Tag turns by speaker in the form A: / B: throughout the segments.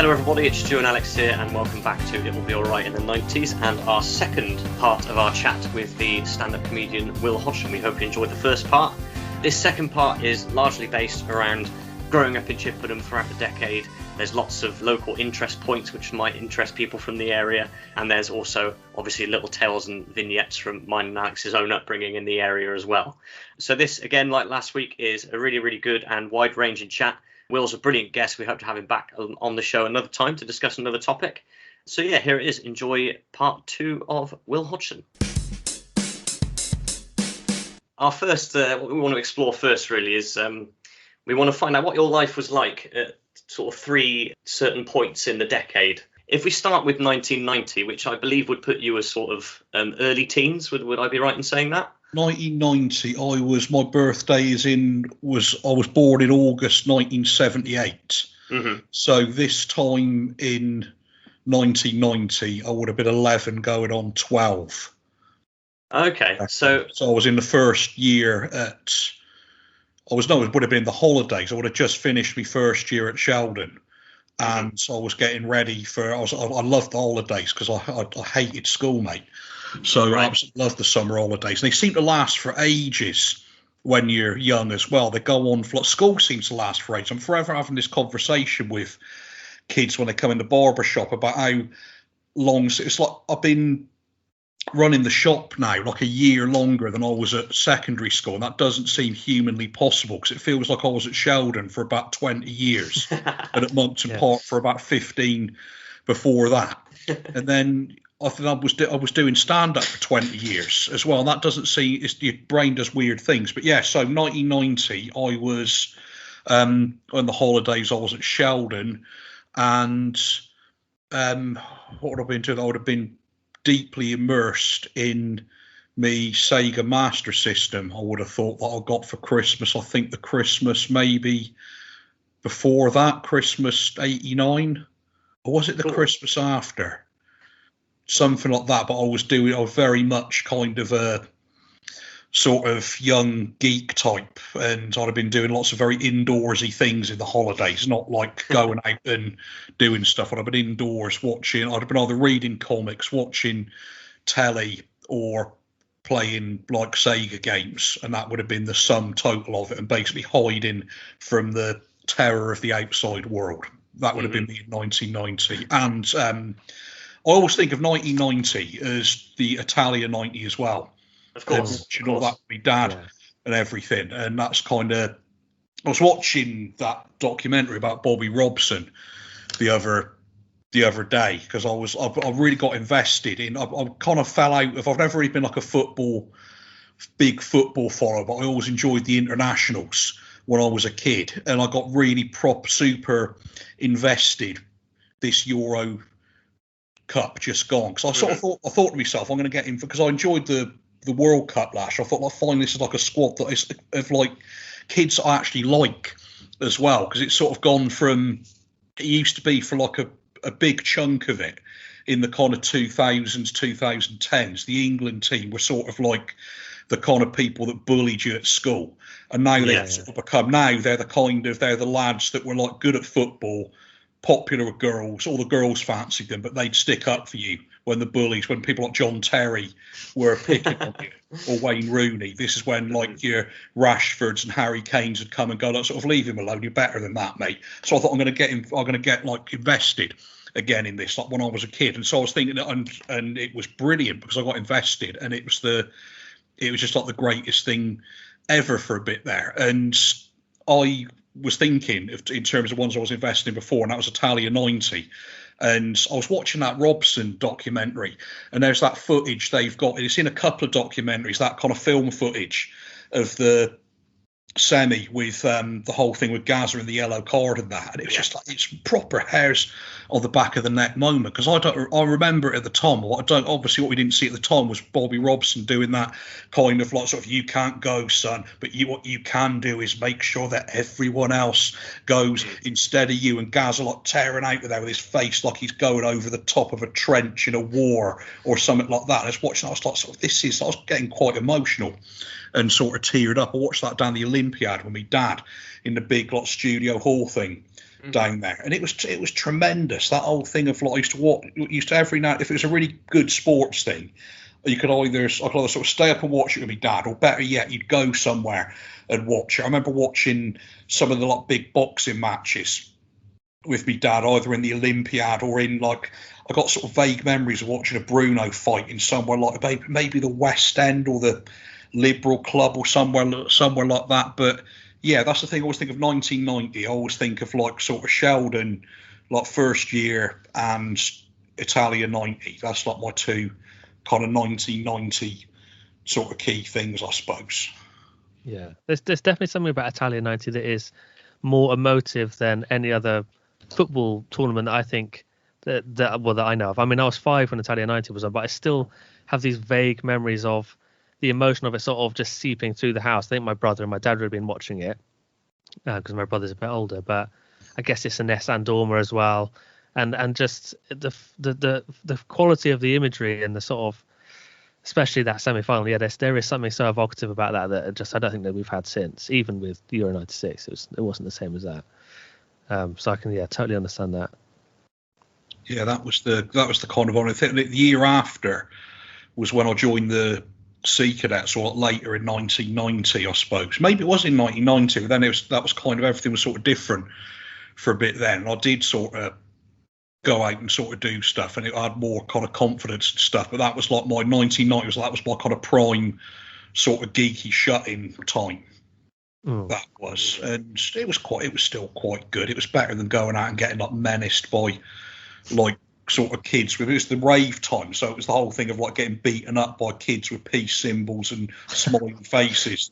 A: Hello everybody, it's Stu and Alex here, and welcome back to It Will Be Alright in the 90s, and our second part of our chat with the stand-up comedian Wil Hodgson. We hope you enjoyed the first part. This second part is largely based around growing up in Chippenham throughout the decade. There's lots of local interest points which might interest people from the area, and there's also obviously little tales and vignettes from mine and Alex's own upbringing in the area as well. So this, again, like last week, is a really, really good and wide-ranging chat. Will's a brilliant guest. We hope to have him back on the show another time to discuss another topic. So yeah, here it is. Enjoy part 2 of Wil Hodgson. Our first, what we want to explore first really is we want to find out what your life was like at sort of 3 certain points in the decade. If we start with 1990, which I believe would put you as sort of early teens, would I be right in saying that?
B: 1990, my birthday I was born in August 1978. Mm-hmm. So this time in 1990, I would have been 11 going on 12.
A: Okay, so
B: I was in the first year it would have been the holidays. I would have just finished my first year at Sheldon. And so I was getting ready I loved the holidays because I hated school, mate. So I absolutely love the summer holidays. And they seem to last for ages when you're young as well. They go on for school seems to last for ages. I'm forever having this conversation with kids when they come in the barber shop about how long it's like I've been running the shop now like a year longer than I was at secondary school, and that doesn't seem humanly possible because it feels like I was at Sheldon for about 20 years and at Monkton Park for about 15 before that. And then I think I was doing stand-up for 20 years as well. And that doesn't seem, your brain does weird things. But yeah, so 1990, I was, on the holidays, I was at Sheldon. And what would I have been doing? I would have been deeply immersed in me Sega Master System. I would have thought that I got for Christmas. I think the Christmas maybe before that, Christmas 89. Or was it the Christmas after? Something like that, but I was very much kind of a sort of young geek type, and I'd have been doing lots of very indoorsy things in the holidays, not like going out and doing stuff. I'd have been indoors watching, I'd have been either reading comics, watching telly, or playing like Sega games, and that would have been the sum total of it, and basically hiding from the terror of the outside world. That would have been me in 1990. And I always think of 1990 as the Italian 90 as well.
A: Of course.
B: Watching all that with my dad and everything. And that's kind of, I was watching that documentary about Bobby Robson the other day because I really got invested in, I kind of fell out of, I've never really been like a big football follower, but I always enjoyed the internationals when I was a kid. And I got really super invested this Euro Cup just gone, because I sort of thought to myself, I'm going to get him because I enjoyed the World Cup last year. I thought I'll find this is like a squad that is of like kids I actually like as well, because it's sort of gone from, it used to be for like a big chunk of it in the kind of 2000s 2010s, the England team were sort of like the kind of people that bullied you at school, and now they've sort of become, now they're the lads that were like good at football, popular with girls, all the girls fancied them, but they'd stick up for you when people like John Terry were picking on you, or Wayne Rooney. This is when like your Rashfords and Harry Kanes had come and go, like, sort of leave him alone, you're better than that, mate. So I thought I'm going to get like invested again in this, like when I was a kid. And so I was thinking, and it was brilliant because I got invested, and it was just like the greatest thing ever for a bit there. And I was thinking in terms of ones I was investing in before, and that was Italia 90. And I was watching that Robson documentary, and there's that footage they've got. It's in a couple of documentaries, that kind of film footage of the semi with the whole thing with Gaza and the yellow card and that. And it was just like, it's proper hairs on the back of the neck moment, because I remember at the time, obviously what we didn't see at the time was Bobby Robson doing that kind of like sort of, you can't go, son, but what you can do is make sure that everyone else goes instead of you. And Gaza like tearing out there with his face like he's going over the top of a trench in a war or something like that. And I was watching, I was like, I was getting quite emotional and sort of teared up. I watched that down the Olympiad with my dad in the big like studio hall thing down there, and it was tremendous. That whole thing of like, I used to every night, if it was a really good sports thing, I could either sort of stay up and watch it with my dad, or better yet, you'd go somewhere and watch it. I remember watching some of the like big boxing matches with my dad, either in the Olympiad or in like, I got sort of vague memories of watching a Bruno fight in somewhere like maybe the West End or the Liberal Club or somewhere like that. But yeah, that's the thing. I always think of 1990. I always think of like sort of Sheldon, like first year, and Italia 90. That's like my two kind of 1990 sort of key things, I suppose.
C: Yeah, there's definitely something about Italia 90 that is more emotive than any other football tournament that I think that I know of. I mean, I was 5 when Italia 90 was on, but I still have these vague memories of the emotion of it sort of just seeping through the house. I think my brother and my dad would have been watching it because my brother's a bit older, but I guess it's a Ness Andorma as well, and just the quality of the imagery and the sort of, especially that semi-final. Yeah, there is something so evocative about that just I don't think that we've had since. Even with Euro '96, it wasn't the same as that. So I can totally understand that.
B: Yeah, that was the kind of honor thing. The year after was when I joined the Sea Cadets, or later in 1990, I suppose. Maybe it was in 1990, but then that was kind of, everything was sort of different for a bit then. I did sort of go out and sort of do stuff, and I had more kind of confidence and stuff. But that was like my 1990s. That was my kind of prime sort of geeky shut-in time. That was, and it was still quite good. It was better than going out and getting like menaced by like sort of kids. It was the rave time, so it was the whole thing of like getting beaten up by kids with peace symbols and smiling faces.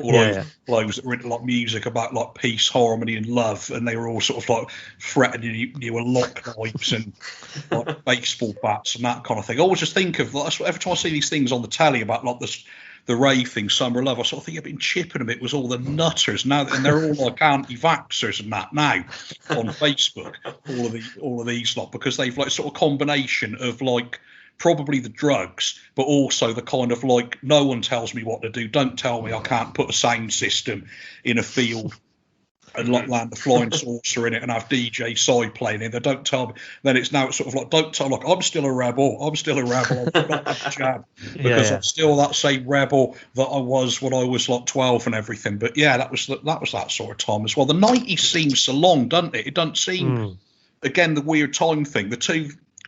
B: All over clothes that were into like music about like peace, harmony, and love, and they were all sort of like threatening you with lock knives and like baseball bats and that kind of thing. I always just think of like, every time I see these things on the telly about like the rave thing, Summer of Love, I sort of think of it in Chippenham. It was all the nutters now, and they're all like anti-vaxxers and that now on Facebook. All of these lot, because they've like sort of combination of like probably the drugs, but also the kind of like, no one tells me what to do. Don't tell me I can't put a sound system in a field and like land a flying saucer in it and have DJ side playing in there. Don't tell me. Then it's sort of like, don't tell, like, I'm still a rebel. I'm still a rebel. I'm not a jab, because I'm still that same rebel that I was when I was like 12 and everything. But yeah, that was that sort of time as well. The 90s seems so long, doesn't it? It doesn't seem, again, the weird time thing. The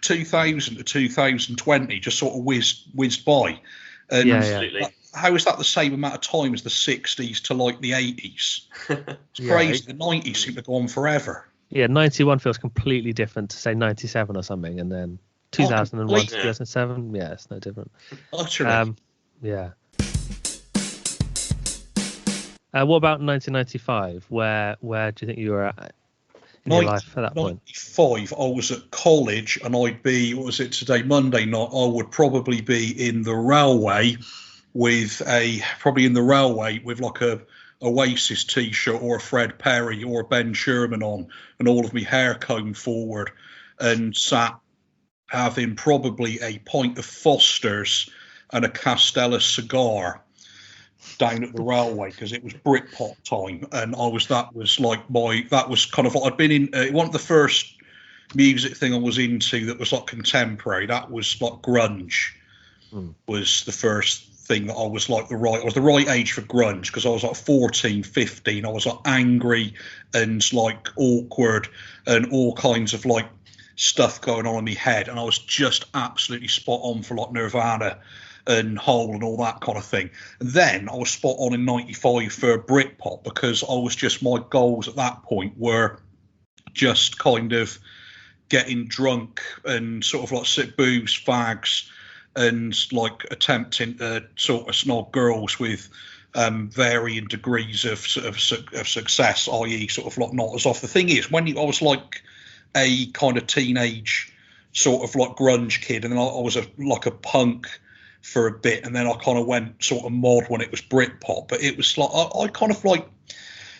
B: 2000 to 2020 just sort of whizzed by. And
A: absolutely.
B: How is that the same amount of time as the 60s to like the 80s? It's crazy. The 90s seem to go on forever.
C: Yeah, 91 feels completely different to say 97 or something, and then 2001 to 2007. Yeah, it's no different.
B: Utterly.
C: Yeah. What about 1995? Where do you think you were at in your life at that point?
B: 95, I was at college, and I'd be, what was it today, Monday night, I would probably be in the railway with like a Oasis t-shirt or a Fred Perry or a Ben Sherman on, and all of me hair combed forward, and sat having probably a pint of Foster's and a Castella cigar down at the railway, because it was Britpop time, and that was kind of what I'd been in. One of the first music thing I was into that was like contemporary, that was like grunge. Was the first thing that I was like I was the right age for grunge, because I was like 14, 15. I was like angry and like awkward and all kinds of like stuff going on in my head, and I was just absolutely spot on for like Nirvana and Hole and all that kind of thing. And then I was spot on in 95 for Britpop, because I was just, my goals at that point were just kind of getting drunk and sort of like sip booze, fags, and like attempting to sort of snog girls with varying degrees of success, i.e. sort of like not as off. The thing is, I was like a kind of teenage sort of like grunge kid, and then I was like a punk for a bit, and then I kind of went sort of mod when it was Britpop. But it was like I kind of like,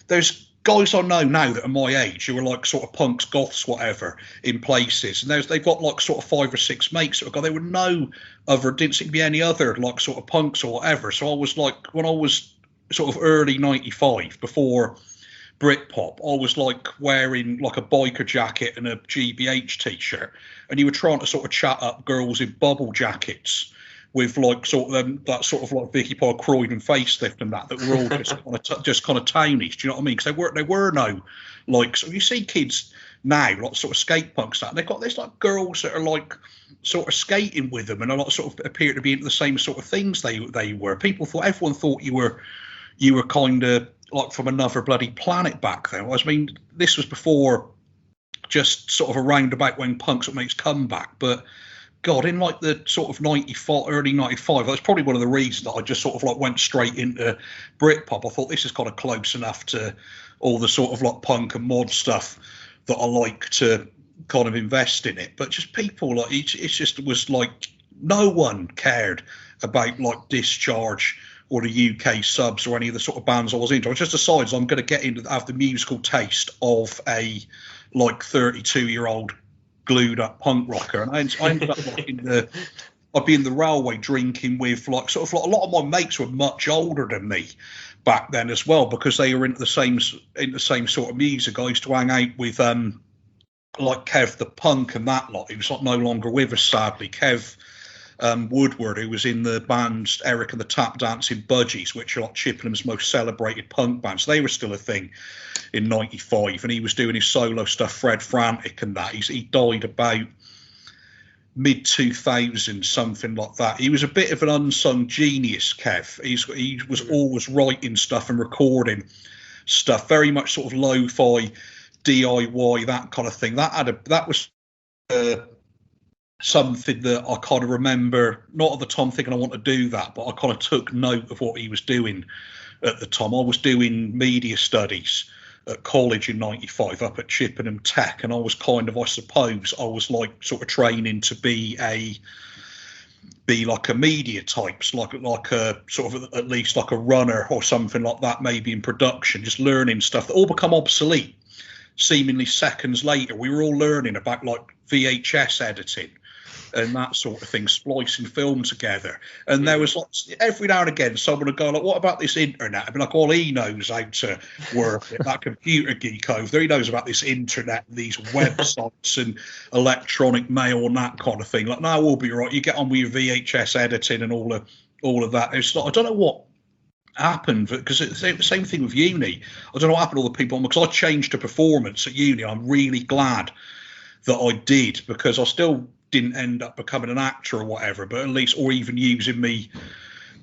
B: there's guys I know now that are my age who are like sort of punks, goths, whatever, in places, and they've got like sort of 5 or 6 mates that there were no other, didn't seem to be any other like sort of punks or whatever. So I was like, when I was sort of early 95, before Britpop, I was like wearing like a biker jacket and a GBH t-shirt, and you were trying to sort of chat up girls in bubble jackets with like sort of that sort of like Vicky Paul Croydon facelift and that were all just kind of townies. Do you know what I mean? Because there were no like, so you see kids now like sort of skate punks that, and they've got this like girls that are like sort of skating with them and a lot sort of appear to be into the same sort of things they were. Everyone thought you were kind of like from another bloody planet back then. I mean, this was before just sort of around about when punk sort of makes comeback, but God, in like the sort of 94, early 95, that's probably one of the reasons that I just sort of like went straight into Britpop. I thought this is kind of close enough to all the sort of like punk and mod stuff that I like to kind of invest in it. But just people like, it just was like no one cared about like Discharge or the UK Subs or any of the sort of bands I was into. I just decided I'm going to get into have the musical taste of a like 32-year-old glued up punk rocker, and I ended up like I'd be in the railway drinking with like sort of like a lot of my mates were much older than me back then as well, because they were into the same sort of music. I used to hang out with like Kev the Punk and that lot. He was like no longer with us, sadly. Kev Woodward, who was in the bands Eric and the Tap Dancing Budgies, which are like Chippenham's most celebrated punk bands. They were still a thing in 95, and he was doing his solo stuff, Fred Frantic and that. He died about mid-2000s, something like that. He was a bit of an unsung genius, Kev. He was always writing stuff and recording stuff, very much sort of lo-fi, DIY, that kind of thing. That was something that I kind of remember, not at the time thinking I want to do that, but I kind of took note of what he was doing at the time. I was doing media studies at college in 95 up at Chippenham Tech, and I was kind of, I suppose, I was like sort of training to be like a media type, like a sort of at least like a runner or something like that, maybe in production, just learning stuff that all become obsolete seemingly seconds later. We were all learning about like VHS editing and that sort of thing, splicing film together. And there was like every now and again someone would go like, what about this internet? I'd be like, well, he knows how to work it. That computer geek over there, he knows about this internet, these websites and electronic mail and that kind of thing. Like, no, we'll be right. You get on with your VHS editing and all of that. It's like, I don't know what happened, because it's the same thing with uni. I don't know what happened to all the people, because I changed to performance at uni. I'm really glad that I did, because I still didn't end up becoming an actor or whatever, but at least, or even using me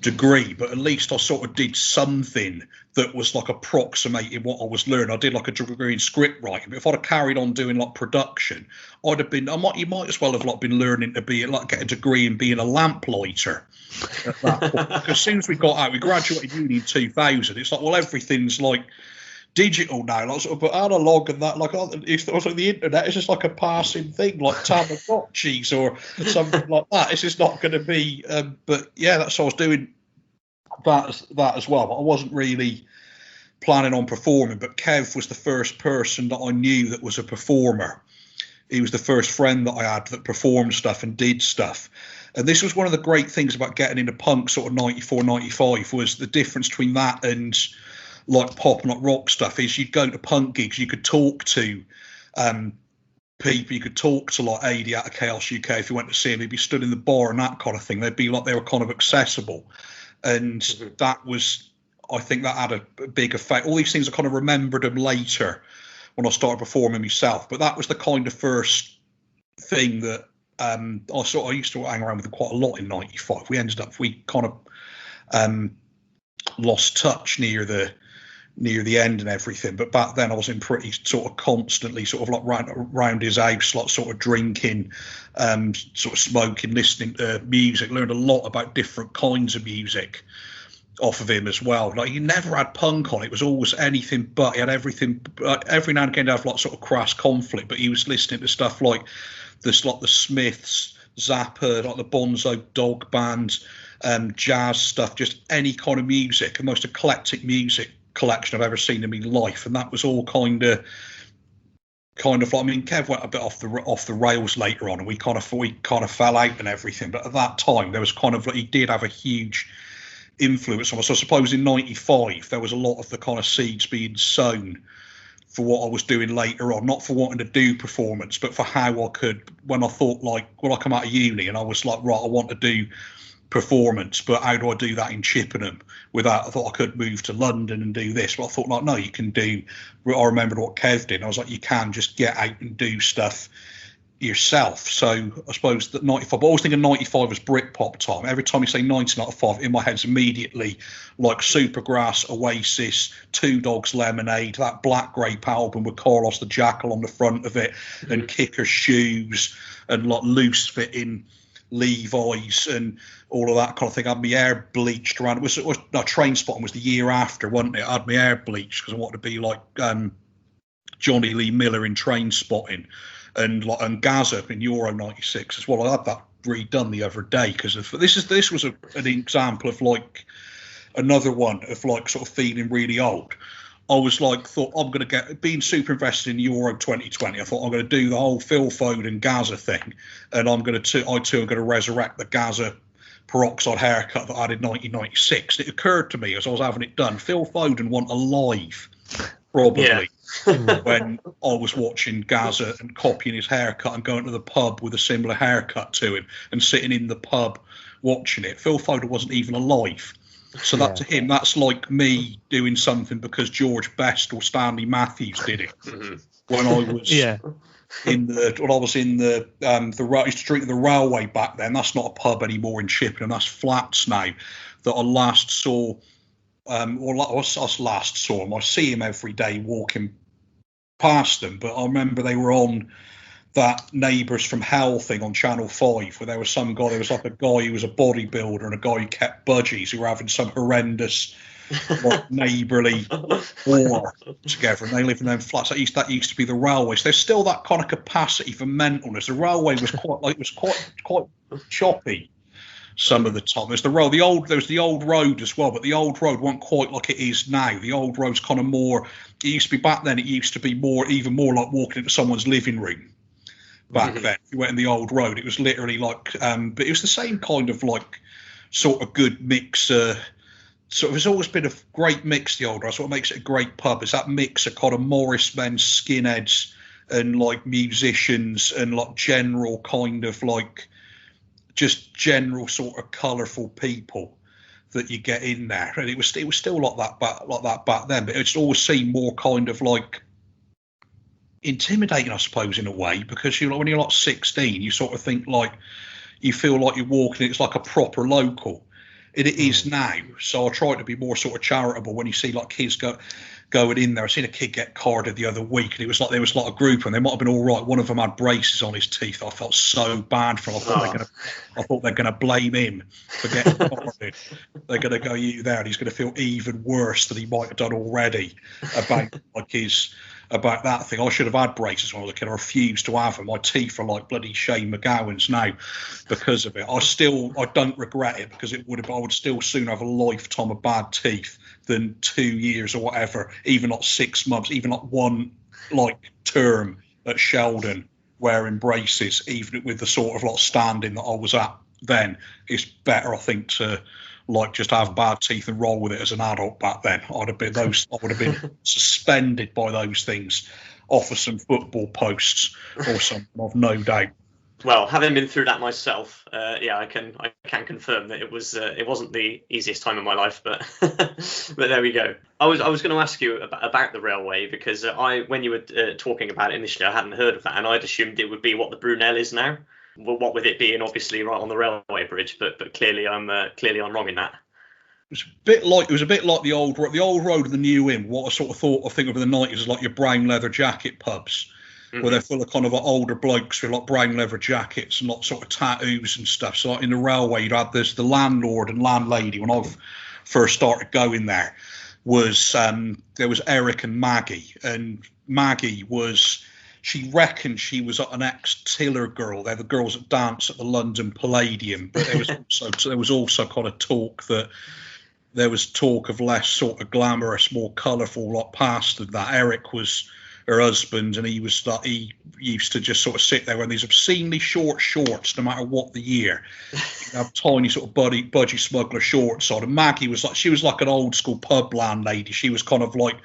B: degree, but at least I sort of did something that was like approximating what I was learning. I did like a degree in script writing, but if I'd have carried on doing like production, you might as well have like been learning to be like get a degree in being a lamplighter at that point. Because as soon as we got out, we graduated uni in 2000. It's like, well, everything's like digital now, like sort of, but analog and that, like it's also the internet is just like a passing thing, like Tamagotchis or something like that. It's just not going to be. But yeah, that's what I was doing that as well. But I wasn't really planning on performing. But Kev was the first person that I knew that was a performer. He was the first friend that I had that performed stuff and did stuff. And this was one of the great things about getting into punk sort of 94, 95 was the difference between that and like pop and like rock stuff is you'd go to punk gigs, you could talk to people, you could talk to like AD out of Chaos UK if you went to see him, he'd be stood in the bar and that kind of thing. They'd be like, they were kind of accessible. And that was, I think that had a big effect. All these things I kind of remembered them later when I started performing myself. But that was the kind of first thing that I used to hang around with them quite a lot in 95. We kind of lost touch near the end and everything, but back then I was in pretty sort of constantly sort of like round his house, like sort of drinking, sort of smoking, listening to music, learned a lot about different kinds of music off of him as well. Like he never had punk on, it was always anything but. He had everything. Every now and again he'd have like sort of crass conflict, but he was listening to stuff like this, like the Smiths, Zappa, like the Bonzo Dog Band, jazz stuff, just any kind of music, the most eclectic music collection I've ever seen in my life. And that was all kind of like, I mean, Kev went a bit off the rails later on, and we kind of fell out and everything, but at that time there was kind of like, he did have a huge influence on us. I suppose in '95 there was a lot of the kind of seeds being sown for what I was doing later on, not for wanting to do performance, but for how I could, when I thought like, when I come out of uni and I was like, right, I want to do performance, but how do I do that in Chippenham without, I thought I could move to London and do this, but I thought like, no, you can do, I remembered what Kev did. I was like, you can just get out and do stuff yourself. So I suppose that 95, but I always thinking 95 was Britpop time. Every time you say 1995, in my head's immediately like Supergrass, Oasis, Two Dogs Lemonade, that Black Grape album with Carlos the Jackal on the front of it, and Kicker shoes and like loose fitting Levi's and all of that kind of thing. I had my hair bleached around. It was no, Train Spotting was the year after, wasn't it? I had my hair bleached because I wanted to be like Johnny Lee Miller in Train Spotting. And Gaza in Euro '96 as well. I had that redone the other day because this was an example of like another one of like sort of feeling really old. I was like, thought I'm going to get, being super invested in Euro 2020. I thought I'm going to do the whole Phil Foden Gaza thing, and I too am going to resurrect the Gaza peroxide haircut that I did in 1996. It occurred to me as I was having it done, Phil Foden wasn't alive probably when I was watching Gaza and copying his haircut and going to the pub with a similar haircut to him and sitting in the pub watching it. Phil Foden wasn't even alive. So that to him, that's like me doing something because George Best or Stanley Matthews did it when I was in the I used to drink at the Railway back then. That's not a pub anymore in Chippenham. That's Flats now. That I last saw. I last saw him. I see him every day walking past them, but I remember they were on that Neighbours from Hell thing on Channel 5 where there was some guy, there was like a guy who was a bodybuilder and a guy who kept budgies who were having some horrendous like neighbourly war together, and they lived in them flats. That used to be the railway. So there's still that kind of capacity for mentalness. The railway was quite choppy some of the time. There's the old road as well, but the old road wasn't quite like it is now. The old road's kind of more, it used to be back then, it used to be even more like walking into someone's living room back then. If you went in the old road, it was literally like but it was the same kind of like sort of good mix. So it's always been a great mix, the old road. So what makes it a great pub is that mix of kind of Morris men, skinheads and like musicians and like general kind of like just general sort of colourful people that you get in there, and it was still like that back then, but it's always seemed more kind of like intimidating, I suppose, in a way, because when you're like 16, you sort of think like you feel like you're walking. It's like a proper local. It is now. So I try to be more sort of charitable when you see like kids going in there. I seen a kid get carded the other week, and it was like there was like a group, and they might have been all right. One of them had braces on his teeth. I felt so bad for him. I thought they're gonna blame him for getting carded. They're gonna go you there, and he's gonna feel even worse than he might have done already about that thing. I should have had braces when I was a kid. I refused to have them. My teeth are like bloody Shane McGowan's now because of it. I don't regret it, because I would still sooner have a lifetime of bad teeth than 2 years or whatever, even not 6 months, even not one like term at Sheldon wearing braces, even with the sort of like standing that I was at then. It's better, I think, to like just have bad teeth and roll with it as an adult back then. I would have been suspended by those things off of some football posts or something, I've no doubt.
A: Well, having been through that myself, I can confirm that it wasn't the easiest time of my life, but but there we go. I was going to ask you about the railway, because when you were talking about it initially, I hadn't heard of that, and I'd assumed it would be what the Brunel is now. Well, what with it being obviously right on the railway bridge, but clearly I'm wrong in that.
B: It was a bit like the old road and the new inn. What I sort of think of in the 90s is like your brown leather jacket pubs, where they're full of kind of like older blokes with like brown leather jackets and like sort of tattoos and stuff. So like in the railway, you'd have the landlord and landlady. When I first started going there, there was Eric and Maggie, and Maggie she reckoned she was an ex-Tiller girl. They're the girls that dance at the London Palladium. But there was also kind of talk of less sort of glamorous, more colourful like past than that. Eric was her husband, and he used to just sort of sit there in these obscenely short shorts, no matter what the year. He'd have tiny sort of budgie smuggler shorts on. And Maggie was like an old school pub landlady. She was kind of like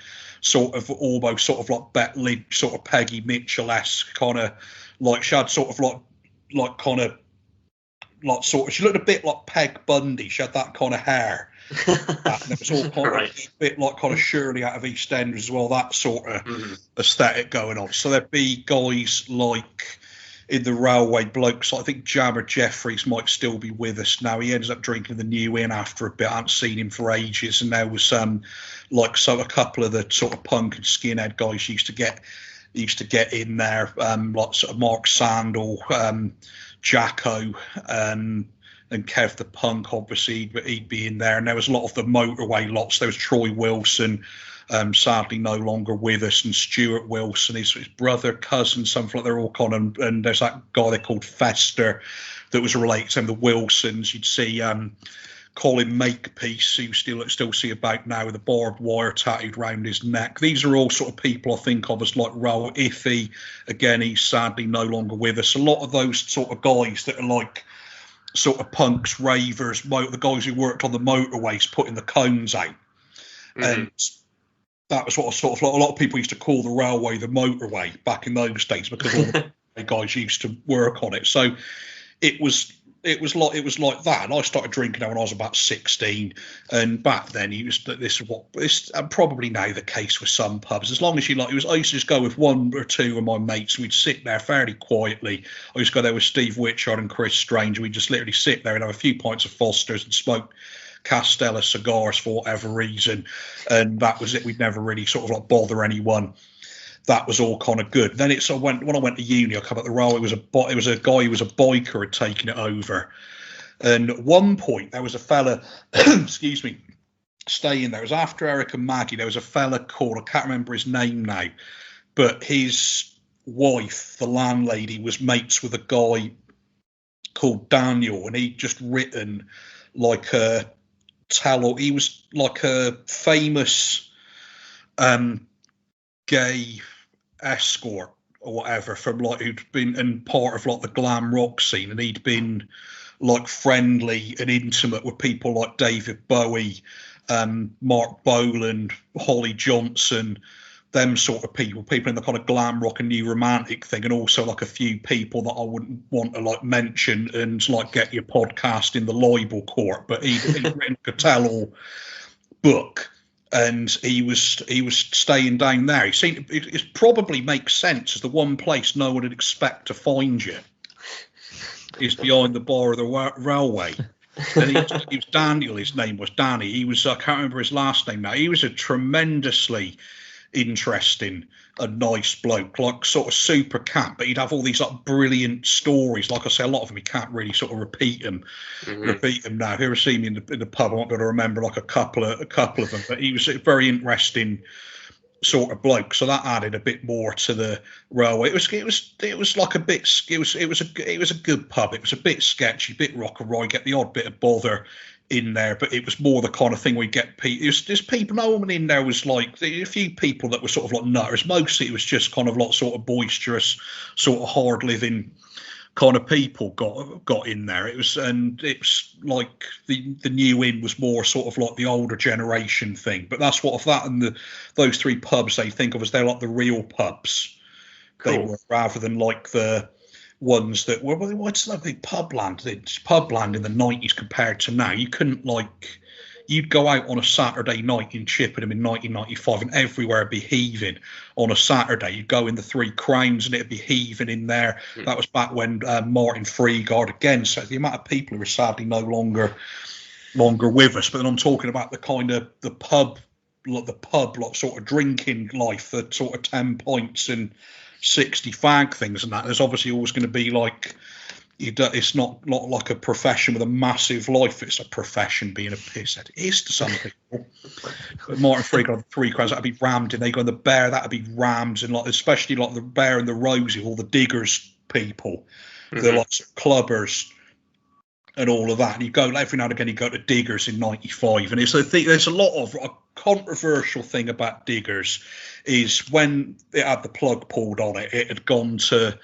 B: almost sort of like Bet Lynch, sort of Peggy Mitchell-esque kind of, like she had sort of like kind of like sort of, she looked a bit like Peg Bundy. She had that kind of hair. And it was all kind of a bit like kind of Shirley out of EastEnders as well, that sort of aesthetic going on. So there'd be guys like in the railway blokes, I think Jammer Jeffries might still be with us now. He ended up drinking the New Inn after a bit. I haven't seen him for ages. And there was a couple of the sort of punk and skinhead guys used to get in there, like sort of Mark Sandel, Jacko, and Kev the Punk, obviously, but he'd be in there. And there was a lot of the motorway lots. There was Troy Wilson, sadly no longer with us, and Stuart Wilson, his brother, cousin, something like they're all kind of, and there's that guy they called Fester that was related to them, the Wilsons. You'd see Colin Makepeace, who you still see about now with the barbed wire tattooed round his neck. These are all sort of people I think of as like Raoul Iffy. Again, he's sadly no longer with us. A lot of those sort of guys that are like sort of punks, ravers, the guys who worked on the motorways putting the cones out. And that was what a sort of, a lot of people used to call the railway the motorway back in those days, because all the guys used to work on it. So it was like that. And I started drinking when I was about 16, and back then this probably now the case with some pubs. As long as I used to just go with one or two of my mates, and we'd sit there fairly quietly. I used to go there with Steve Witchard and Chris Strange. We'd just literally sit there and have a few pints of Foster's and smoke Castella cigars for whatever reason, and that was it. We'd never really sort of like bother anyone. That was all kind of good. Then when I went to uni, I come at the railway. It was a guy who was a biker had taken it over, and at one point there was a fella, excuse me, staying there. It was after Eric and Maggie. There was a fella called, I can't remember his name now, but his wife, the landlady, was mates with a guy called Daniel, and he'd just written like a he was like a famous gay escort or whatever from like who'd been in part of like the glam rock scene, and he'd been like friendly and intimate with people like David Bowie, Mark Boland, Holly Johnson, them sort of people in the kind of glam rock and new romantic thing, and also like a few people that I wouldn't want to like mention and like get your podcast in the libel court. But he'd written a tell-all book, and he was staying down there. He seemed it probably makes sense, as the one place no one would expect to find you is behind the bar of the railway. And he was Daniel. His name was Danny. He was, I can't remember his last name now. He was a tremendously interesting and nice bloke, like sort of super cat, but he'd have all these like brilliant stories. Like I say, a lot of them he can't really sort of repeat them now. If you ever see me in the pub, I won't be able to remember like a couple of them, but he was a very interesting sort of bloke. So that added a bit more to the railway. It was like a bit, it was a good pub. It was a bit sketchy, a bit rock and roll, get the odd bit of bother in there, but it was more the kind of thing we get people. There's people. No one in there was like a few people that were sort of like nutters. Mostly it was just kind of like sort of boisterous, sort of hard living kind of people got in there. It was like the New Inn was more sort of like the older generation thing. But that's what of that and those three pubs they think of as they're like the real pubs. Cool. They were, rather than like the ones that were, well, what's the big publand? It's publand in the 90s compared to now. You couldn't you'd go out on a Saturday night in Chippenham in 1995 and everywhere would be heaving on a Saturday. You'd go in the Three Crowns and it'd be heaving in there. That was back when Martin Freegard again. So the amount of people who are sadly no longer with us. But then I'm talking about the kind of the pub like sort of drinking life, the sort of 10 pints and 60 fag things and that. There's obviously always going to be like, it's not like a profession with a massive life. It's a profession being a pisshead. It is to some people. But Martin Freak on the Three Crowns, that'd be rammed in. They go in the Bear, that'd be rammed in, like especially like the Bear and the Rosie, all the diggers people, the lots of clubbers and all of that. And you go every now and again, you go to diggers in 95, and there's a lot of controversial thing about Diggers is when it had the plug pulled on it, it had gone to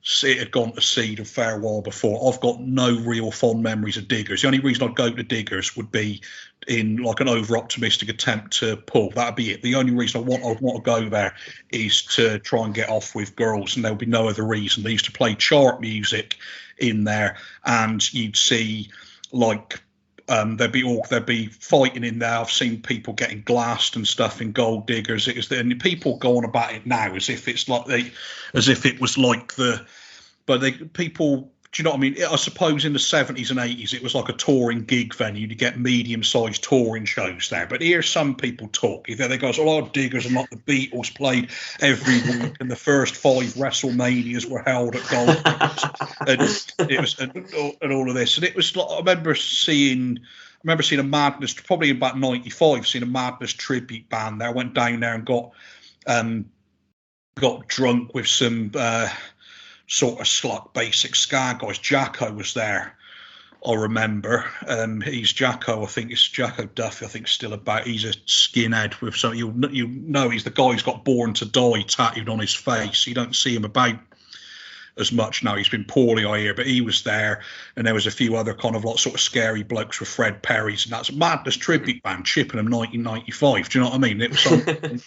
B: seed a fair while before. I've got no real fond memories of Diggers. The only reason I'd go to Diggers would be in like an over-optimistic attempt to pull. That'd be it. The only reason I'd want to go there is to try and get off with girls, and there would be no other reason. They used to play chart music in there, and you'd see like there'd be fighting in there. I've seen people getting glassed and stuff in Gold Diggers. And people go on about it now as if it was like people. Do you know what I mean? I suppose in the 70s and 80s it was like a touring gig venue to get medium-sized touring shows there. But here's some people talk. They go, "Oh, Diggers are like the Beatles, played every week, and the first 5 WrestleManias were held at Gold Diggers," and it was and all of this. And it was like, I remember seeing a Madness, probably about 95, seeing a Madness tribute band there. I went down there and got drunk with some sort of slut basic ska guys. Jacko was there, I remember. He's Jacko, I think it's Jacko Duffy, I think still about. He's a skinhead with some, you know, he's the guy who's got Born to Die tattooed on his face. You don't see him about as much now. He's been poorly, I hear, but he was there, and there was a few other kind of like sort of scary blokes with Fred Perry's, and that's a Madness tribute band, Chippenham 1995. Do you know what I mean? It was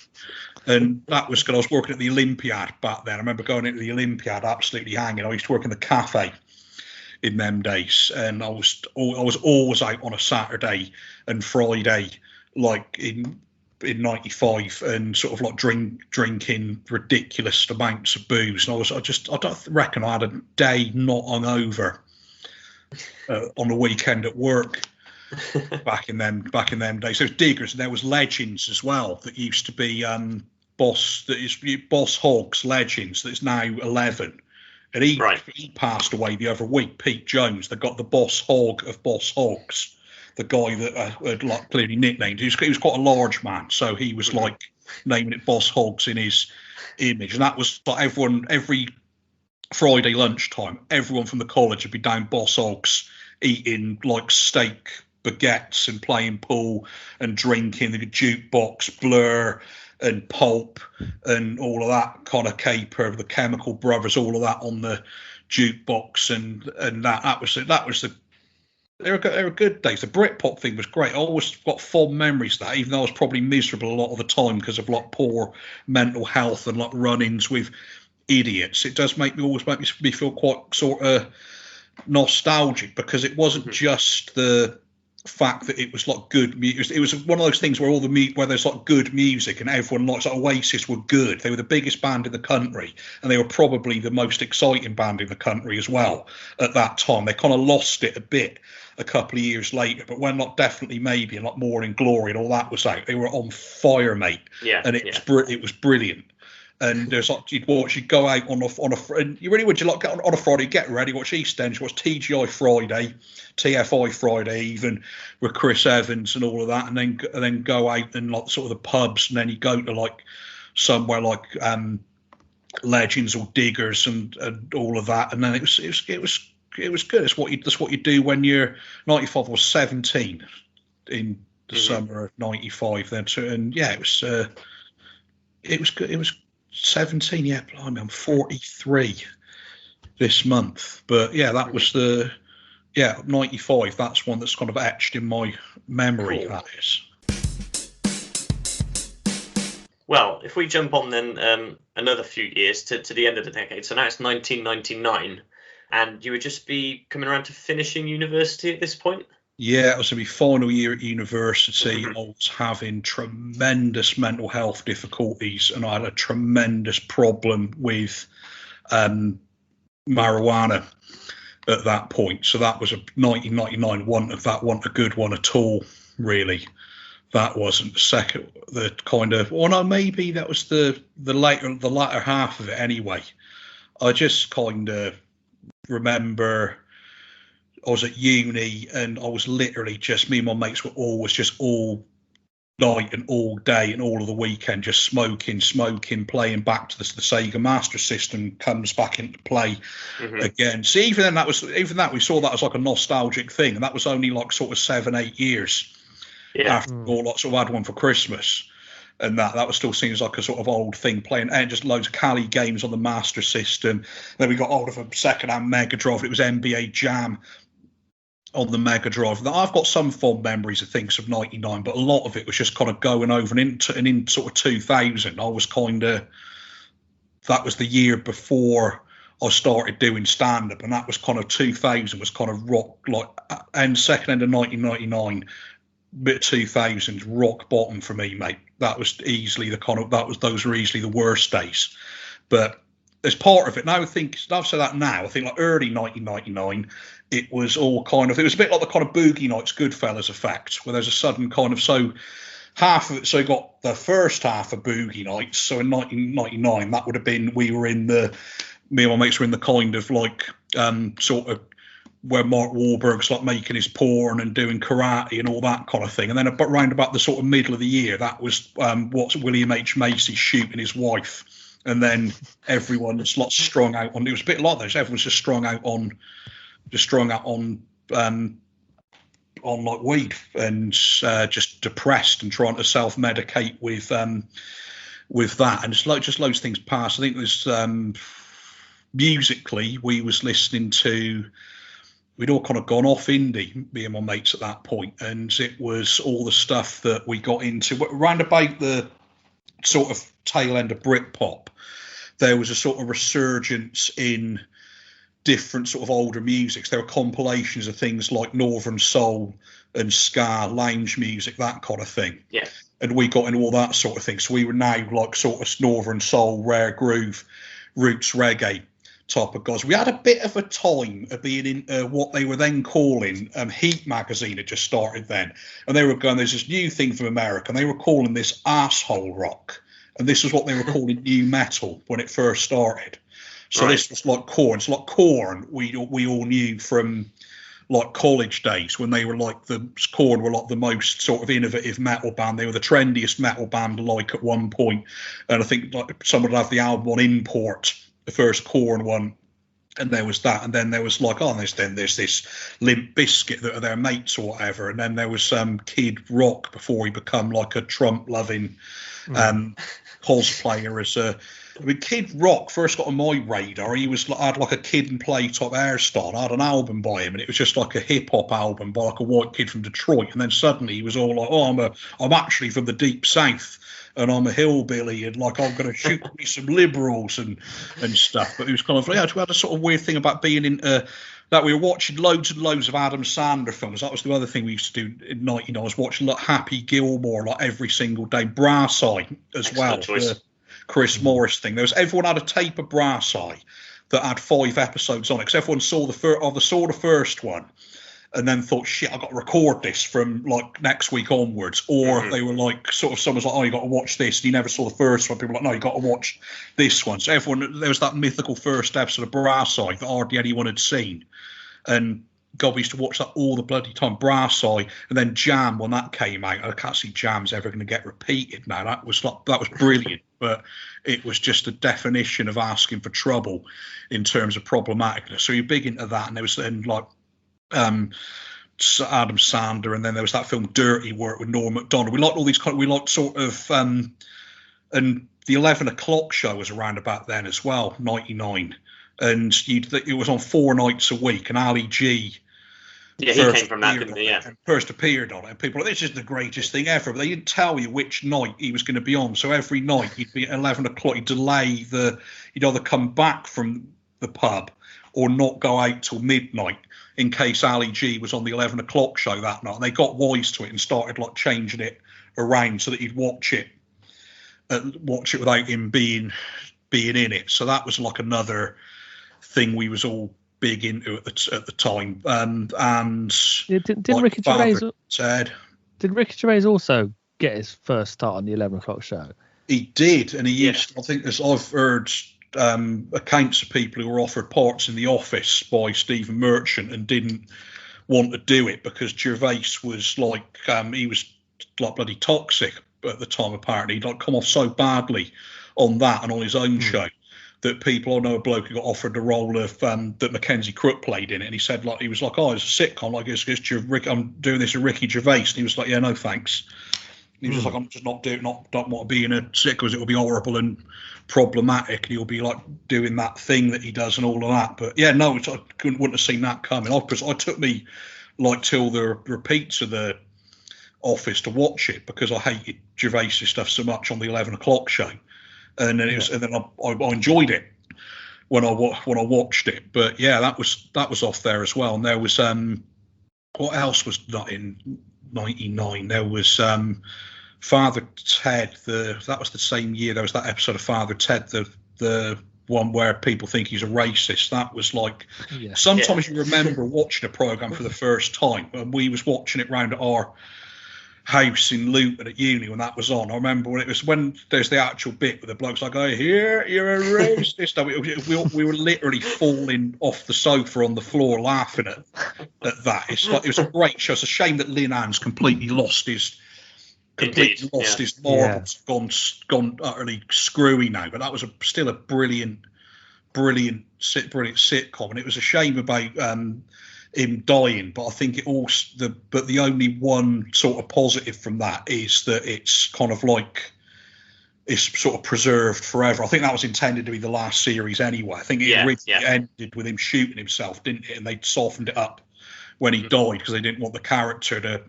B: and that was good. I was working at the Olympiad back then. I remember going into the Olympiad absolutely hanging. I used to work in the cafe in them days, and I was always out on a Saturday and Friday, like in 95, and sort of like drinking ridiculous amounts of booze. And I don't reckon I had a day not hungover on the weekend at work back in them days. There was Diggers, and there was Legends as well that used to be Boss Hogs Legends, that's now 11. And he passed away the other week. Pete Jones, they got the Boss Hog of Boss Hogs, the guy that had like clearly nicknamed. He was quite a large man, so he was like naming it Boss Hogs in his image. And that was like every Friday lunchtime, everyone from the college would be down Boss Hogs eating like steak baguettes and playing pool and drinking the jukebox, Blur and Pulp and all of that kind of caper, the Chemical Brothers, all of that on the jukebox, and that was they were good days. The Britpop thing was great. I always got fond memories of that, even though I was probably miserable a lot of the time because of like poor mental health and like run-ins with idiots. It does always make me feel quite sort of nostalgic, because it wasn't just the fact that it was like good music. It was one of those things where where there's like good music and everyone likes. Like Oasis were good. They were the biggest band in the country, and they were probably the most exciting band in the country as well at that time. They kind of lost it a bit a couple of years later, but when Not Definitely Maybe and like Morning Glory and all that was out, they were on fire, mate.
A: Yeah,
B: and it was brilliant. And there's like you'd go out on a and you really would, you like get on a Friday, get ready, watch EastEnders, watch TGI Friday, TFI Friday, even with Chris Evans and all of that, and then go out and like sort of the pubs, and then you go to like somewhere like Legends or Diggers and all of that, and then it was good. It's what you do when you're 95 or 17 in the summer of 95 then. So, and yeah, it was good. It was 17, yeah, blimey, I'm 43 this month. But yeah, that was 95. That's one that's kind of etched in my memory. Cool. That is.
A: Well, if we jump on then another few years to the end of the decade, so now it's 1999, and you would just be coming around to finishing university at this point?
B: Yeah, it was my final year at university. I was having tremendous mental health difficulties, and I had a tremendous problem with marijuana at that point. So that was a 1999 one. If that wasn't a good one at all, really. That wasn't the kind of. Well, no, maybe that was the latter half of it. Anyway, I just kind of remember. I was at uni, and I was literally just, me and my mates were always just all night and all day and all of the weekend just smoking, playing back to the Sega Master System comes back into play again. See, even that we saw that as like a nostalgic thing, and that was only like sort of 7-8 years after all, like sort of had one for Christmas. And that was still seen as like a sort of old thing, playing and just loads of Cali games on the Master System. Then we got hold of a second-hand Mega Drive. It was NBA Jam on the Mega Drive. Now, I've got some fond memories of things of '99, but a lot of it was just kind of going over and in sort of 2000. I was that was the year before I started doing stand-up, and that was kind of 2000 was kind of rock, like and second end of 1999. Bit of 2000s rock bottom for me, mate. That was easily those were easily the worst days. But as part of it, now I've said that now, I think like early 1999, it was all kind of, it was a bit like the kind of Boogie Nights Goodfellas effect, where there's a sudden kind of, so half of it, so you got the first half of Boogie Nights. So in 1999, that would have been, me and my mates were in the kind of like sort of where Mark Wahlberg's like making his porn and doing karate and all that kind of thing. And then around about the sort of middle of the year, that was what's William H. Macy shooting his wife. And then everyone's like strung out on, it was a bit like this, everyone's just strung out on like weed and just depressed and trying to self-medicate with that. And just loads of things passed. I think there's musically, we was listening to, we'd all kind of gone off indie, me and my mates at that point, and it was all the stuff that we got into around about the sort of tail end of Britpop. There was a sort of resurgence in different sort of older musics. There were compilations of things like Northern Soul and ska, lounge music, that kind of thing.
A: Yeah.
B: And we got into all that sort of thing. So we were now like sort of Northern Soul, rare groove, roots reggae type of guys. We had a bit of a time of being in what they were then calling Heat magazine had just started then, and they were going, there's this new thing from America, and they were calling this asshole rock, and this was what they were calling new metal when it first started. So This was like Korn. It's like Korn we all knew from like college days, when they were like Korn were like the most sort of innovative metal band. They were the trendiest metal band like at one point, and I think like someone would have the album on import, the first Korn one, and there was that, and then there was like, then there's this Limp Bizkit that are their mates or whatever, and then there was Kid Rock before he become like a Trump loving cosplayer. Kid Rock first got on my radar. He had like a Kid and Play type hairstyle. I had an album by him, and it was just like a hip hop album by like a white kid from Detroit. And then suddenly he was all like, I'm actually from the deep south, and I'm a hillbilly, and like I'm going to shoot me some liberals and stuff. But it was kind of like, we had a sort of weird thing about being into that. We were watching loads and loads of Adam Sandler films. That was the other thing we used to do in '99. I was watching like Happy Gilmore like every single day. Brass Eye as
A: Excellent
B: well.
A: Choice.
B: Chris Morris thing. Everyone had a tape of Brass Eye that had 5 episodes on it, because everyone saw the first one and then thought, shit, I've got to record this from like next week onwards. Or they were like, sort of, someone's like, oh, you got to watch this, and you never saw the first one. People were like, no, you got to watch this one. So there was that mythical first episode of Brass Eye that hardly anyone had seen, and God, we used to watch that all the bloody time. Brass Eye, and then Jam when that came out. I can't see Jam's ever going to get repeated now. That was brilliant, but it was just a definition of asking for trouble in terms of problematicness. So you're big into that, and there was then like Adam Sandler, and then there was that film Dirty Work with Norm Macdonald. We liked all these we liked sort of and the 11 o'clock show was around about then as well, 99. And it was on 4 nights a week, and Ali G.
A: Yeah, he came from that, didn't he? Yeah.
B: First appeared on it, and people were like, this is the greatest thing ever. But they didn't tell you which night he was going to be on. So every night he'd be at 11 o'clock. He'd he'd either come back from the pub or not go out till midnight in case Ali G was on the 11 o'clock show that night. And they got wise to it and started like changing it around so that he'd watch it without him being in it. So that was like another thing we was all big into at the time. And
C: didn't
B: like
C: Ricky Gervais
B: said,
C: did Ricky Gervais also get his first start on the 11 o'clock show?
B: He did, and he used. I think I've heard accounts of people who were offered parts in The Office by Stephen Merchant and didn't want to do it because Gervais was like he was like bloody toxic at the time. Apparently, he'd like come off so badly on that and on his own show that people, I know a bloke who got offered the role of that Mackenzie Crook played in it, and he said like he was like, oh, it's a sitcom, like I'm doing this with Ricky Gervais, and he was like, yeah, no thanks. And he was just like, I'm just don't want to be in a sitcom because it will be horrible and problematic, and he'll be like doing that thing that he does and all of that. But yeah, no, I wouldn't have seen that coming. I took me like till the repeats of the Office to watch it because I hated Gervais' stuff so much on the 11 o'clock show. And then I enjoyed it when I watched it. But yeah, that was off there as well. And there was what else was not in '99? There was Father Ted. That was the same year. There was that episode of Father Ted, the one where people think he's a racist. That was like sometimes you remember watching a program for the first time, and we was watching it round at our house in Luton at uni when that was on. I remember when there's the actual bit where the bloke's like, "I hear you're a racist." we were literally falling off the sofa on the floor laughing at that. It's like it was a great show. It's a shame that Lynn Ann's completely lost his marbles, gone utterly screwy now. But that was still a brilliant sitcom, and it was a shame about him dying, but I think the only one sort of positive from that is that it's kind of like it's sort of preserved forever. I think that was intended to be the last series anyway. I think it originally ended with him shooting himself, didn't it? And they softened it up when he died because they didn't want the character to.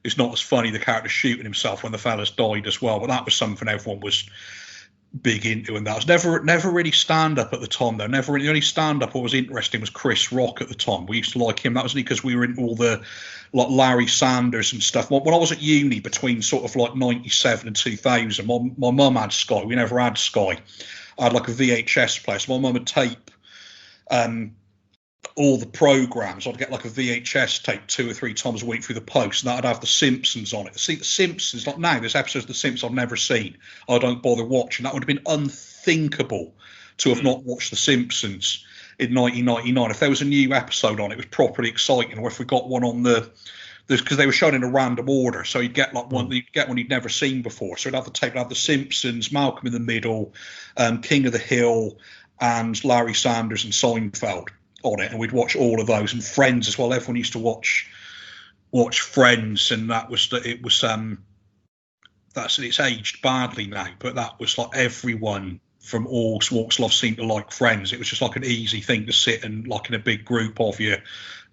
B: It's not as funny the character shooting himself when the fella's died as well. But that was something everyone was big into, and that was never really stand up at the time though. Never really. The only stand up what was interesting was Chris Rock at the time. We used to like him. That was only because we were in all the like Larry Sanders and stuff. When I was at uni between sort of like 97 and 2000, my mum had Sky. We never had Sky. I had like a VHS player. So my mum would tape all the programs. I'd get like a VHS tape 2 or 3 times a week through the post, and that'd have The Simpsons on it. See, The Simpsons, like now, there's episodes of The Simpsons I've never seen. I don't bother watching. That would have been unthinkable to have not watched The Simpsons in 1999. If there was a new episode on, it was properly exciting. Or if we got one on because they were shown in a random order, so you'd get like one you'd never seen before. So you'd have the tape, have The Simpsons, Malcolm in the Middle, King of the Hill, and Larry Sanders and Seinfeld on it, and we'd watch all of those, and Friends as well. Everyone used to watch Friends, and it's aged badly now, but that was like everyone from all walks of life seemed to like Friends. It was just like an easy thing to sit and like in a big group of you,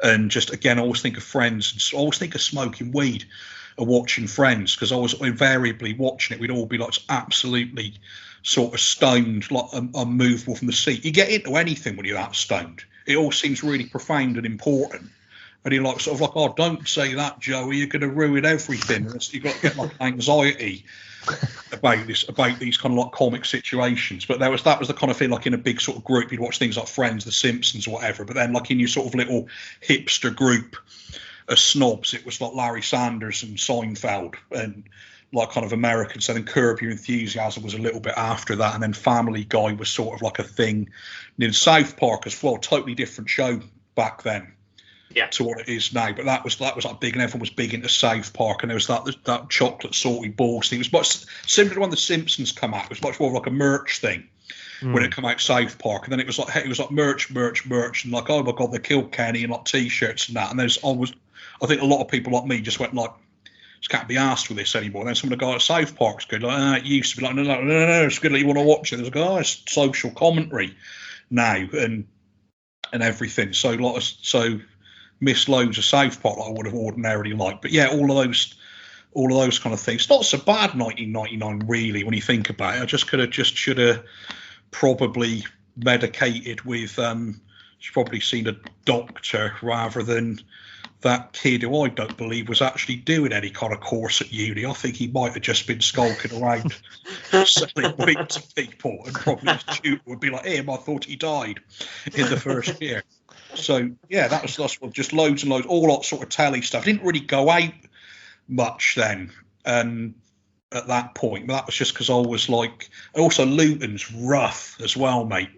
B: and just again I always think of Friends, and I always think of smoking weed or watching Friends, because I was invariably watching it. We'd all be like absolutely sort of stoned, like unmovable from the seat. You get into anything when you're that stoned. It all seems really profound and important. And you're like, sort of like, oh, don't say that, Joey. You're going to ruin everything. You've got to get like anxiety about these kind of like comic situations. But that was the kind of thing, like in a big sort of group, you'd watch things like Friends, The Simpsons, or whatever. But then like in your sort of little hipster group of snobs, it was like Larry Sanders and Seinfeld and like kind of American. So then Curb Your Enthusiasm was a little bit after that, and then Family Guy was sort of like a thing. And in South Park as well, totally different show back then to what it is now. But that was like big, and everyone was big into South Park, and there was that chocolate salty balls thing. It was much similar to when The Simpsons come out. It was much more of like a merch thing when it came out South Park, and then it was like merch, and like, oh my god, they killed Kenny, and like T-shirts and that. And I think a lot of people like me just went like, can't be asked with this anymore. And then some of the guys at South Park's good, like, it used to be like, no, it's good that you want to watch it. There's like, oh, it's social commentary now and everything. So missed loads of South Park that I would have ordinarily liked. But yeah, all of those kind of things. It's not so bad 1999 really when you think about it. I should have probably medicated with should probably seen a doctor rather than that kid who I don't believe was actually doing any kind of course at uni. I think he might have just been skulking around selling weed to people, and probably his tutor would be like, I thought he died in the first year. So yeah, that's just loads and loads, all that sort of telly stuff. Didn't really go out much then at that point, but that was just because I was like, also Luton's rough as well, mate.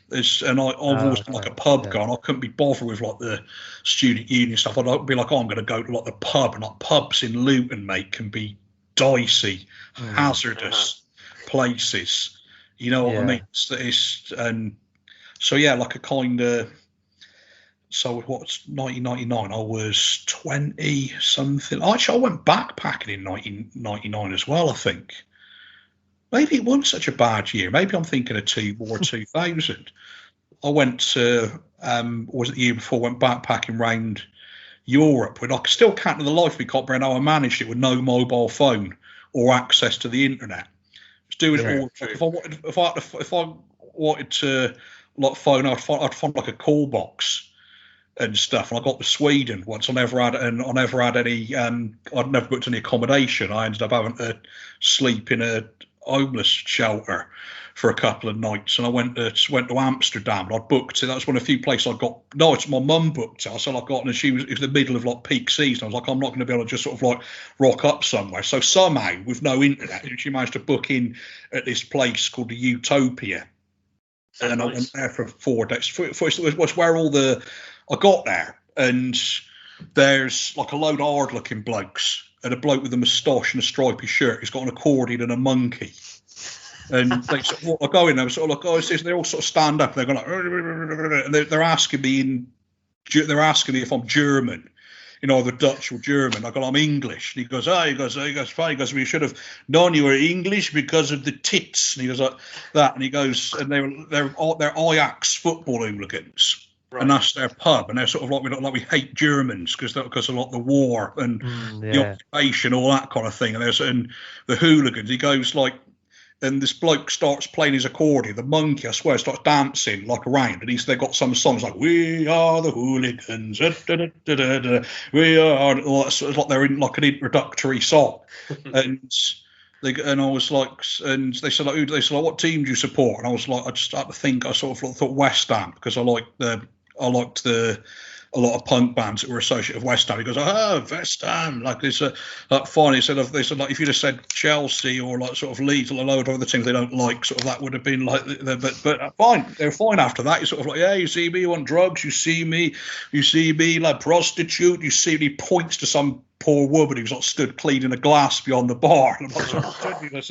B: And I've always been like a pub guy, and I couldn't be bothered with like the student union stuff. I'd be like, I'm going to go to like the pub, and like pubs in Luton, mate, can be dicey, hazardous places. You know what I mean? And so yeah, like a kind of. So what's 1999? I was 20 something. Actually, I went backpacking in 1999 as well. I think maybe it wasn't such a bad year. Maybe I'm thinking of 2000. I went to was it the year before? Went backpacking round Europe, and I still can't for the life of me can't remember how I managed it with no mobile phone or access to the internet. I was doing it all. Like if I wanted to like phone, I'd find like a call box and stuff. And I got to Sweden once. I never had any. I'd never booked any accommodation. I ended up having to sleep in a homeless shelter for a couple of nights, and I went to Amsterdam, and I booked it. That was one of the few places I got. No, it's my mum booked it. So I got, and it was the middle of like peak season. I was like, I'm not going to be able to just sort of like rock up somewhere. So somehow, with no internet, she managed to book in at this place called the Utopia, and nice. I went there for 4 days. It was where all the I got there, and there's like a load of hard-looking blokes, and a bloke with a moustache and a stripy shirt. He's got an accordion and a monkey. And they sort of, I go in there, sort of like, oh, it's this. They all sort of stand up. And they're going like, and they're asking me if I'm German, either Dutch or German. I go, I'm English. And he goes, fine. He goes, we should have known you were English because of the tits. And he goes like that. And he goes, and they're Ajax football hooligans. Right. And that's their pub, and they're sort of like we hate Germans because a lot of the war and the occupation, all that kind of thing. And the hooligans. He goes like. And this bloke starts playing his accordion. The monkey, I swear, starts dancing like around. And they've got some songs like "We are the hooligans," we are. It's like they're in like an introductory song. And I was like, and they said like, what team do you support? And I was like, I just had to think. I sort of thought West Ham because I liked a lot of punk bands that were associated with West Ham. He goes, West Ham, like this, fine. They said like if you'd have said Chelsea or like sort of Leeds or a load of other teams they don't like, sort of that would have been like, but fine, they're fine after that. You're sort of like, yeah, you see me, you want drugs, you see me like prostitute, you see me, points to some poor woman who's like stood cleaning a glass beyond the bar. And I'm like,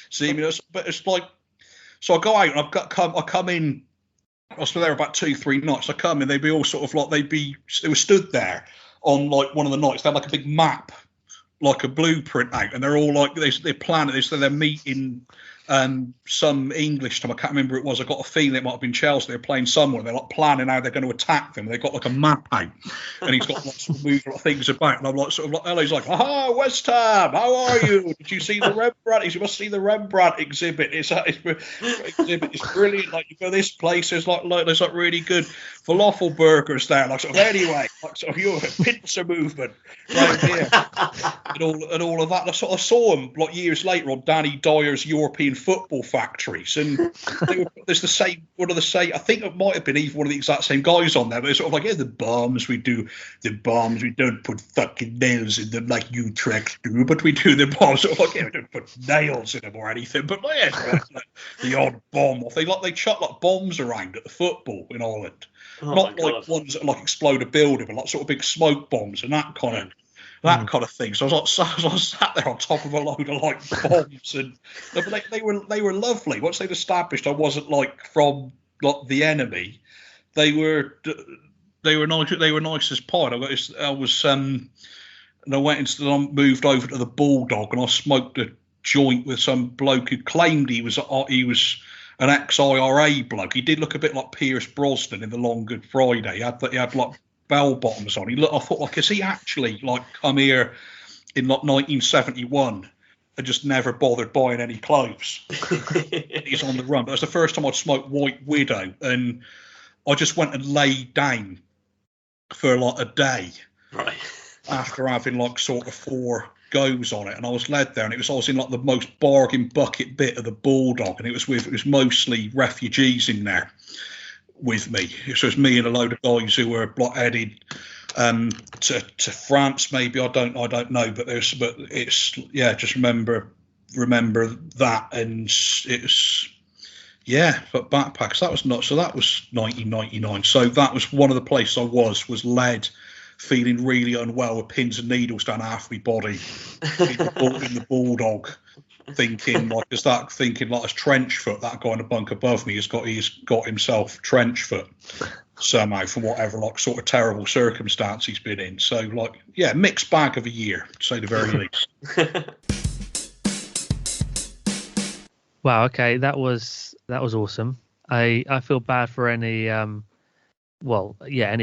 B: see me, but it's like, so I go out and I come in. I was there about 2-3 nights. I come in, they'd be all sort of like they were stood there on like one of the nights. They had like a big map, like a blueprint out, and they're all like they're planning this. So they're meeting some English team. I can't remember who it was. I got a feeling it might have been Chelsea. They're playing somewhere. They're like planning how they're going to attack them. They've got like a map out, and he's got lots of moving things about. And I'm like sort of like, hello. He's like, aha, West Ham, how are you? Did you see the Rembrandt? You must see the Rembrandt exhibit. It's brilliant. Like you go this place. There's like really good falafel burgers there. Like sort of anyway, like sort of your pincer movement right here, and all of that. And I sort of saw him like years later on Danny Dyer's European football factories, and there's the same one of the same. I think it might have been even one of the exact same guys on there, but it's sort of like, yeah, the bombs we don't put fucking nails in them like Utrecht do, but we do the bombs. Sort of like, yeah, we don't put nails in them or anything, but yeah, the odd bomb off. They chuck like bombs around at the football in Ireland, not like ones that like explode a building, but like sort of big smoke bombs and that kind of. That kind of thing. So I was sat there on top of a load of like bombs, and they were lovely. Once they'd established I wasn't like from like the enemy, they were nice. They were nice as pie. And I moved over to the Bulldog, and I smoked a joint with some bloke who claimed he was an ex-IRA bloke. He did look a bit like Pierce Brosnan in The Long Good Friday. He had like bell bottoms on. I thought, like, is he actually like come here in like 1971 and just never bothered buying any clothes? He's on the run. But it was the first time I'd smoked White Widow, and I just went and laid down for like a day, right, after having like sort of 4 goes on it, and I was led there, and I was in like the most bargain bucket bit of the Bulldog, and it was mostly refugees in there with me. So it's me and a load of guys who were headed to France, maybe. I don't know, but it's just remember that, and it's but backpacks, that was not, so that was 1999. So that was one of the places I was led feeling really unwell with pins and needles down half my body in the Bulldog. thinking like as trench foot, that guy in the bunk above me he's got himself trench foot somehow from whatever like sort of terrible circumstance he's been in. So like, yeah, mixed bag of a year, to say the very least.
C: Wow. Okay, that was awesome. I feel bad for any any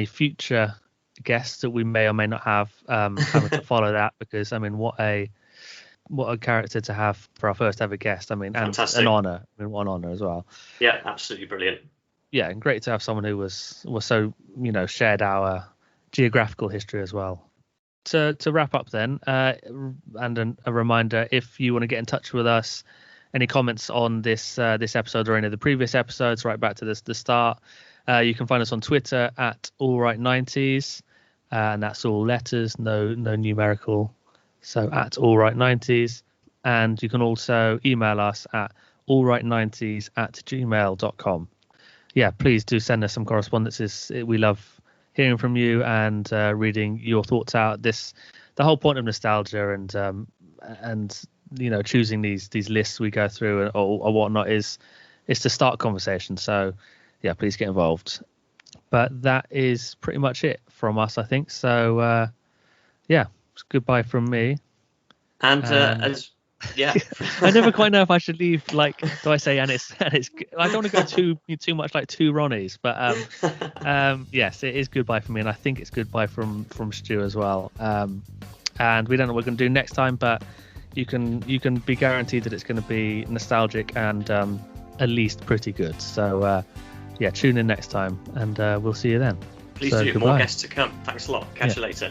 C: future guests that we may or may not have having to follow that, because I mean, what a character to have for our first ever guest. I mean, and
A: Fantastic.
C: an honor. I mean, one honor as well.
A: Yeah, absolutely brilliant.
C: Yeah, and great to have someone who was so, you know, shared our geographical history as well. To wrap up then, and a reminder, if you want to get in touch with us, any comments on this episode or any of the previous episodes, right back to the start, you can find us on Twitter at allright90s, and that's all letters, no numerical, so at allright90s. And you can also email us at allright90s@gmail.com. Yeah, please do send us some correspondences. We love hearing from you and reading your thoughts out. The whole point of nostalgia and you know, choosing these lists we go through or whatnot is to start conversation. So yeah, please get involved. But that is pretty much it from us, I think. So yeah, it's goodbye from me.
A: And as yeah,
C: I never quite know if I should leave. Like, do I say and it's? I don't want to go too much like two Ronnies, but yes, it is goodbye from me, and I think it's goodbye from Stu as well. And we don't know what we're going to do next time, but you can be guaranteed that it's going to be nostalgic and at least pretty good. So yeah, tune in next time, and we'll see you then.
A: Please
C: so,
A: do.
C: goodbye.
A: More guests to come. Thanks a lot. Catch you later.